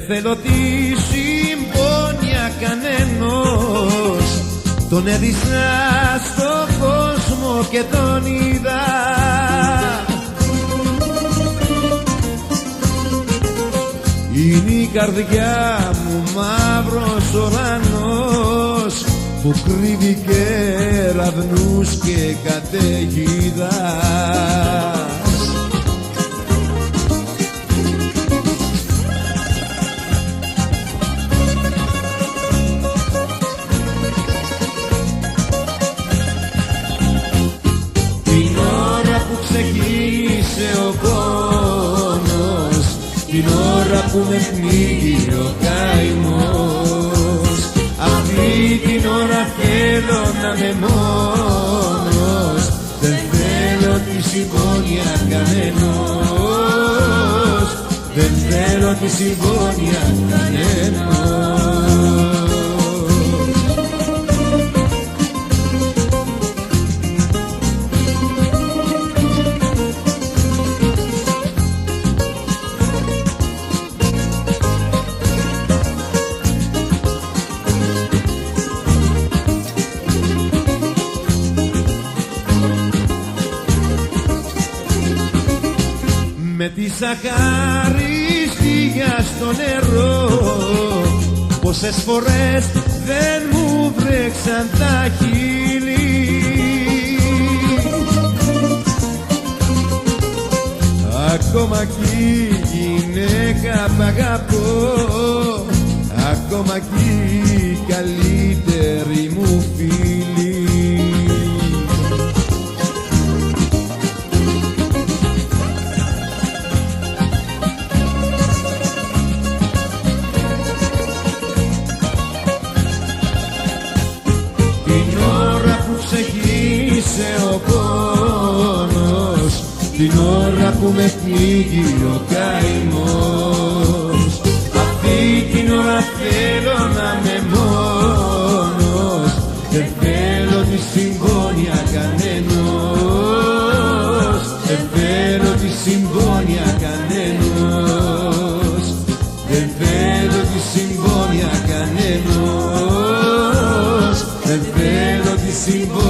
θέλω τη συμπόνια κανένος. Τον έδισα στο κόσμο και τον είδα. Είναι η καρδιά μου μαύρος ουρανός που κρύβει κεραυνούς και καταιγίδα. Την ώρα που ξεκίνησε ο πόνος, την ώρα που με πνίγει ο καημός, αυτή την ώρα θέλω να είμαι μόνος. Δεν θέλω τη συμπόνια κανένος, δεν θέλω τη συμπόνια κανένος. Με τη σαχαριστία στο νερό, πόσες φορές δεν μου βρέξαν τα χείλη. Ακόμα κι η γυναίκα που αγαπώ, ακόμα κι η καλύτερη μου φίλη. Ξεκίνησε ο πόνος, την ώρα που με πνίγει ο καημός, αυτή την ώρα θέλω να είμαι μόνος. Δεν θέλω τη συμπόνια κανένος, δεν θέλω τη συμπόνια κανένος, δεν θέλω τη συμπόνια κανένος, δεν θέλω τη συμπόνια.